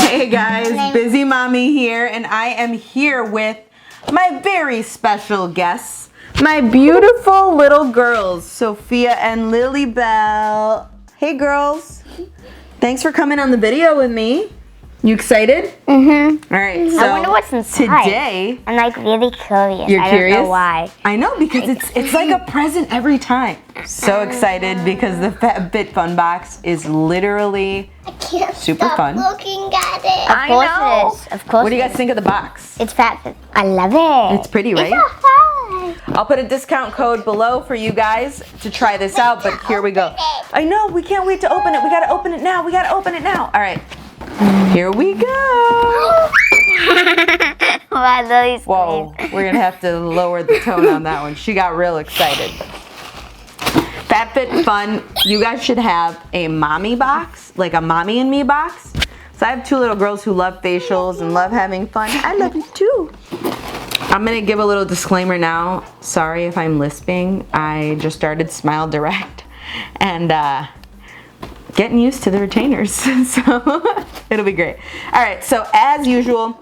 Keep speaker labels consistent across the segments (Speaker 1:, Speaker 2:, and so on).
Speaker 1: Hey guys, BusyMami here, and I am here with my very special guests, my beautiful little girls, Sophia and Lily Bell. Hey girls, thanks for coming on the video with me. You excited? Mm-hmm. All right, so
Speaker 2: I wonder what's inside.
Speaker 1: Today,
Speaker 2: I'm like really curious.
Speaker 1: You're curious?
Speaker 2: I don't know why.
Speaker 1: I know, because it's like a present every time. So excited because the Fab Fit Fun box is literally super fun.
Speaker 3: Looking at it.
Speaker 2: Of course it is. Of course.
Speaker 1: What do you guys think of the box?
Speaker 2: It's Fab Fit. I love it.
Speaker 1: It's pretty, right? I'll put a discount code below for you guys to try this out, but here we go. I know, we can't wait to open it. We gotta open it now. We gotta open it now. All right, here we go.
Speaker 2: Wow, Lily's
Speaker 1: Whoa, we're gonna have to lower the tone on that one. She got real excited. Fab Fit Fun, you guys should have a mommy box, like a mommy and me box. So I have two little girls who love facials and love having fun. I love you too. I'm gonna give a little disclaimer now. Sorry if I'm lisping. I just started Smile Direct and getting used to the retainers, so it'll be great. All right, so as usual,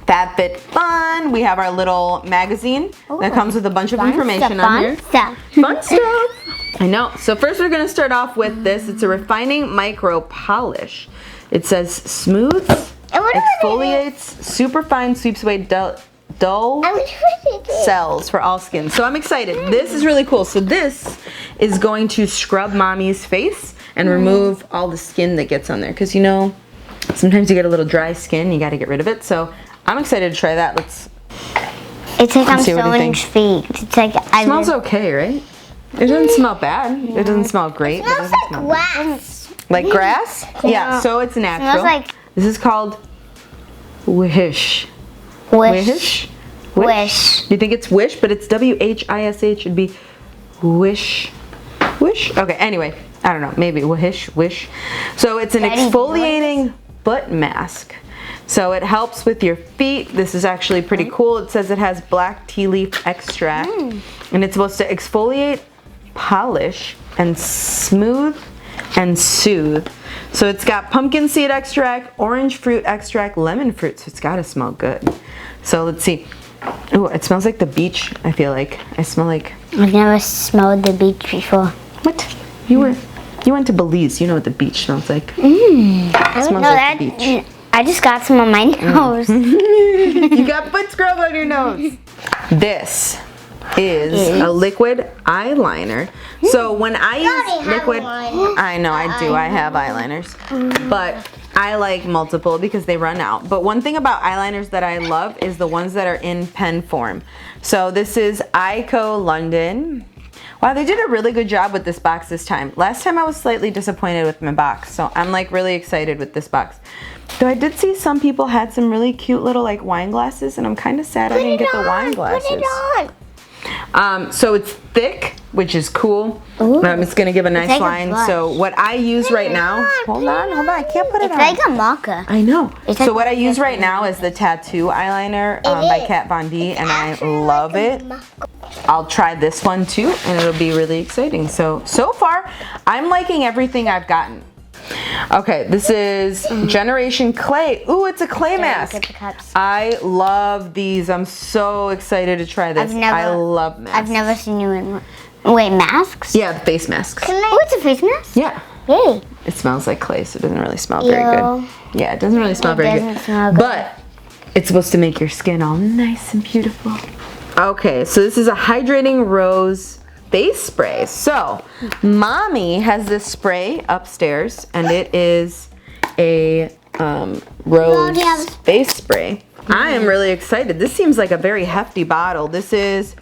Speaker 1: Fab Fit Fun. We have our little magazine that comes with a bunch of information on here. Fun stuff. I know. So first we're gonna start off with this. It's a refining micro polish. It says smooths, exfoliates, super fine, sweeps away dull cells for all skin. So I'm excited. This is really cool. So this is going to scrub mommy's face and remove all the skin that gets on there. Because you know, sometimes you get a little dry skin, you got to get rid of it. So I'm excited to try that.
Speaker 2: It's like I'm so intrigued. It's like
Speaker 1: it smells okay, right? It doesn't smell bad. It doesn't smell great.
Speaker 3: It smells like grass.
Speaker 1: Like grass? Yeah, so it's natural.
Speaker 2: It smells like
Speaker 1: this is called Wish.
Speaker 2: Wish.
Speaker 1: You think it's Wish, but it's W-H-I-S-H. It'd be Wish. Wish? Okay, anyway, I don't know. Maybe Wish. So it's an exfoliating foot mask. So it helps with your feet. This is actually pretty cool. It says it has black tea leaf extract. And it's supposed to exfoliate, polish, and smooth and soothe. So it's got pumpkin seed extract, orange fruit extract, lemon fruit. So it's gotta smell good. So let's see. Ooh, it smells like the beach, I feel like. I smell like...
Speaker 2: I've never smelled the beach before.
Speaker 1: What? You went to Belize. You know what the beach smells like.
Speaker 2: It
Speaker 1: smells like the beach.
Speaker 2: I just got some on my nose.
Speaker 1: You got foot scrub on your nose. This is a liquid eyeliner. So when I use liquid, I know I do. I have eyeliners, but I like multiple because they run out. But one thing about eyeliners that I love is the ones that are in pen form. So this is Ico London. Wow, they did a really good job with this box this time. Last time I was slightly disappointed with my box, so I'm like really excited with this box. Though I did see some people had some really cute little like wine glasses, and I'm kind of sad I didn't get the wine glasses.
Speaker 3: Put it on.
Speaker 1: So it's thick, which is cool. It's gonna give a nice
Speaker 2: like a
Speaker 1: line.
Speaker 2: blush.
Speaker 1: So what I use right now, hold on, I can't put it
Speaker 2: It's
Speaker 1: on.
Speaker 2: like a marker.
Speaker 1: I know.
Speaker 2: It's
Speaker 1: So
Speaker 2: like
Speaker 1: what I use right now is the tattoo eyeliner by Kat Von D, and I love it. I'll try this one too, and it'll be really exciting. So far, I'm liking everything I've gotten. Okay, this is Generation Clay. Ooh, it's a clay mask. I love these. I'm so excited to try this. I love masks.
Speaker 2: I've never seen you in one. Wait, masks?
Speaker 1: Yeah, face masks.
Speaker 2: Oh, it's a face mask?
Speaker 1: Yeah.
Speaker 2: Yay.
Speaker 1: It smells like clay, so it doesn't really smell very good. Yeah, it doesn't really smell very good.
Speaker 2: Smell good.
Speaker 1: But it's supposed to make your skin all nice and beautiful. Okay, so this is a hydrating rose face spray. So, Mommy has this spray upstairs, and it is a rose face spray. I am really excited. This seems like a very hefty bottle. This is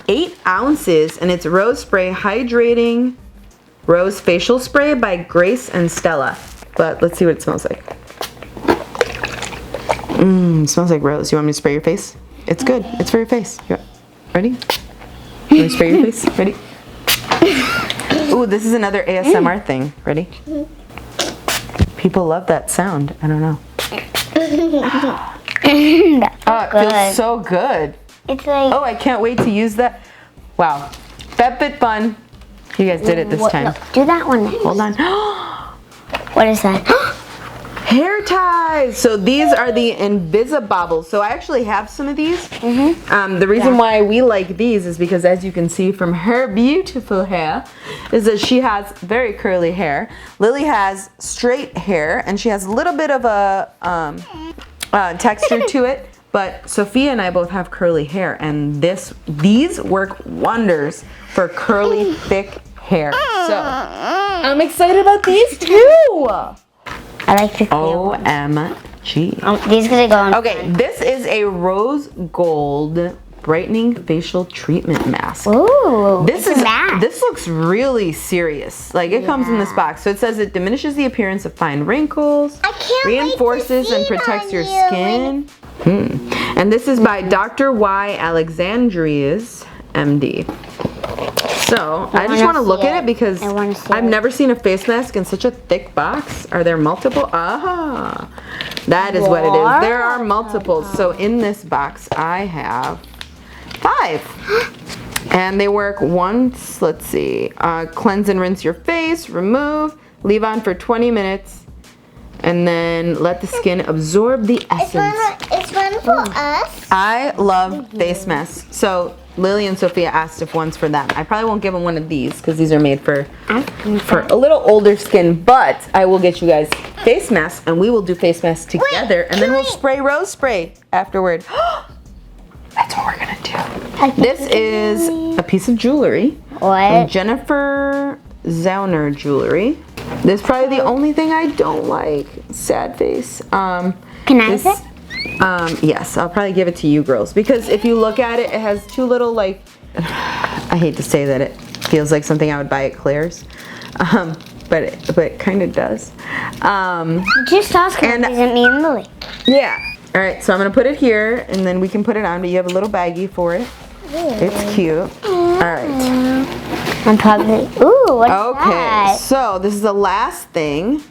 Speaker 1: 8 ounces, and it's rose spray hydrating rose facial spray by Grace and Stella. But let's see what it smells like. It smells like rose. You want me to spray your face? It's good. It's for your face. Ready? You want to spray your face? Ready? Ooh, this is another ASMR thing. Ready? People love that sound. I don't know.
Speaker 2: It
Speaker 1: feels so good.
Speaker 2: It's like...
Speaker 1: Oh, I can't wait to use that. Wow. Fab Fit Fun. You guys did it this time.
Speaker 2: No, do that one next.
Speaker 1: Hold on.
Speaker 2: What is that?
Speaker 1: Hair ties. So these are the Invisibobbles. So I actually have some of these. The reason why we like these is because, as you can see from her beautiful hair, is that she has very curly hair. Lily has straight hair, and she has a little bit of a texture to it. But Sophia and I both have curly hair, and these work wonders for curly, thick hair. So I'm excited about these too.
Speaker 2: I like the clear ones.
Speaker 1: OMG.
Speaker 2: These gonna go on.
Speaker 1: Okay, this is a rose gold brightening facial treatment mask.
Speaker 2: Ooh,
Speaker 1: This
Speaker 2: it's a mask.
Speaker 1: This looks really serious. Like, it comes in this box. So it says it diminishes the appearance of fine wrinkles,
Speaker 3: I can't wait to
Speaker 1: reinforces
Speaker 3: see
Speaker 1: and
Speaker 3: it
Speaker 1: protects
Speaker 3: on
Speaker 1: your
Speaker 3: you.
Speaker 1: skin. And this is by Dr. Y. Alexandria's MD. So I just want to look at it because
Speaker 2: I wanna see
Speaker 1: I've
Speaker 2: it.
Speaker 1: never seen a face mask in such a thick box. Are there multiple? Ah, that is what it is. There are multiples. So in this box I have 5. And they work once, let's see, cleanse and rinse your face, remove, leave on for 20 minutes, and then let the skin absorb the essence.
Speaker 3: It's one for us.
Speaker 1: I love face masks. So Lily and Sophia asked if one's for them. I probably won't give them one of these because these are made for a little older skin, but I will get you guys face masks, and we will do face masks together, and then we'll spray rose spray afterward. That's what we're gonna do. This is a piece of jewelry.
Speaker 2: What?
Speaker 1: Jennifer Zauner jewelry. This is probably the only thing I don't like. Sad face.
Speaker 2: Can I have it?
Speaker 1: Yes, I'll probably give it to you girls, because if you look at it, it has 2 little, like, I hate to say that it feels like something I would buy at Claire's, but it kind of does.
Speaker 2: Just ask her.
Speaker 1: and-
Speaker 2: Isn't me and Lily?
Speaker 1: Yeah. All right, so I'm gonna put it here, and then we can put it on, but you have a little baggie for it. It's cute. All right.
Speaker 2: I'm probably. Ooh, what's
Speaker 1: Okay,
Speaker 2: that?
Speaker 1: so this is the last thing.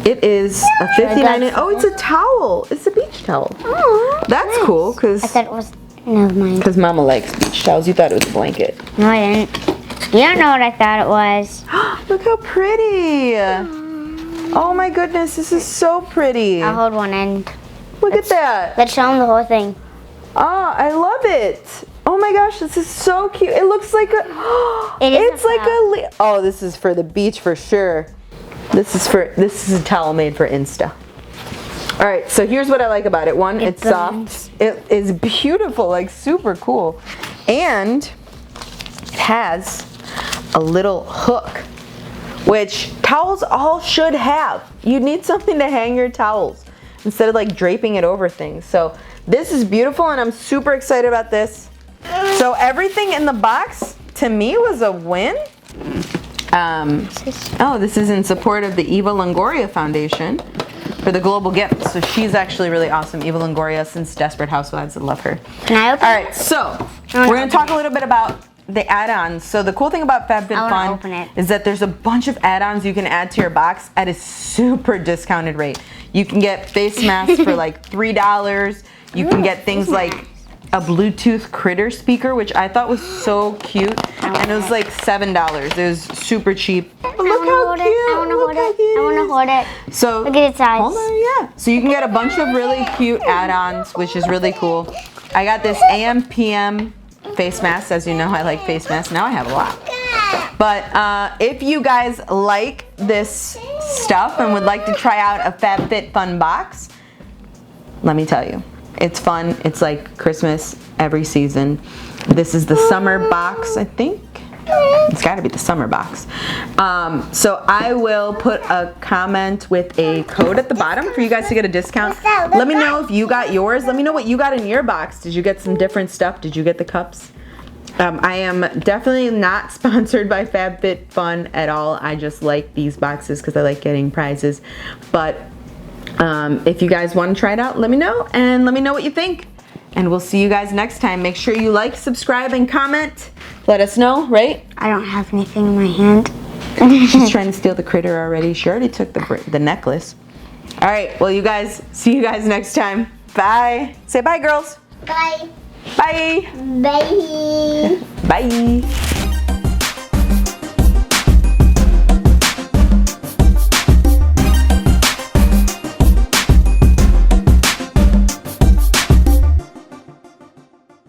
Speaker 1: It is a 59. Oh, it's a towel. It's a beach towel.
Speaker 2: Oh,
Speaker 1: That's cool,
Speaker 2: I
Speaker 1: because
Speaker 2: thought it was. Never mind.
Speaker 1: Mama likes beach towels. You thought it was a blanket.
Speaker 2: No, I didn't. You don't know what I thought it was.
Speaker 1: Look how pretty. Oh my goodness, this is so pretty.
Speaker 2: I'll hold one end.
Speaker 1: Look at that.
Speaker 2: Let's show them the whole thing.
Speaker 1: Oh, I love it. Oh my gosh, this is so cute. It looks like a.
Speaker 2: It is
Speaker 1: It's
Speaker 2: a
Speaker 1: like a. Oh, this is for the beach for sure. This is a towel made for Insta. All right, so here's what I like about it. One, it's soft. It is beautiful, like super cool, and it has a little hook, which towels all should have. You need something to hang your towels instead of like draping it over things. So this is beautiful, and I'm super excited about this. So everything in the box to me was a win. Oh, this is in support of the Eva Longoria Foundation for the global gift. So she's actually really awesome, Eva Longoria, since Desperate Housewives. I love her.
Speaker 2: Can I open
Speaker 1: All right, so we're going to talk a little bit about the add-ons. So the cool thing about
Speaker 2: I wanna open
Speaker 1: FabFitFun
Speaker 2: it.
Speaker 1: is that there's a bunch of add-ons you can add to your box at a super discounted rate. You can get face masks for like $3. You can get things like a Bluetooth critter speaker, which I thought was so cute, and it was like $7. It was super cheap. But look how cute!
Speaker 2: I want to hold it. I want to hold it.
Speaker 1: So
Speaker 2: Look at its eyes.
Speaker 1: hold on, yeah. So you can get a bunch of really cute add-ons, which is really cool. I got this AM PM face mask. As you know, I like face masks. Now I have a lot. But if you guys like this stuff and would like to try out a FabFitFun box, let me tell you, it's fun. It's like Christmas every season. This is the summer box, I think. It's got to be the summer box. So I will put a comment with a code at the bottom for you guys to get a discount. Let me know if you got yours. Let me know what you got in your box. Did you get some different stuff? Did you get the cups? I am definitely not sponsored by FabFitFun at all. I just like these boxes because I like getting prizes. But if you guys want to try it out, let me know, and let me know what you think. And we'll see you guys next time. Make sure you like, subscribe, and comment. Let us know, right?
Speaker 2: I don't have anything in my hand.
Speaker 1: She's trying to steal the critter already. She already took the necklace. All right, well, you guys, see you guys next time. Bye. Say bye, girls.
Speaker 3: Bye.
Speaker 1: Bye.
Speaker 3: Bye.
Speaker 1: Bye.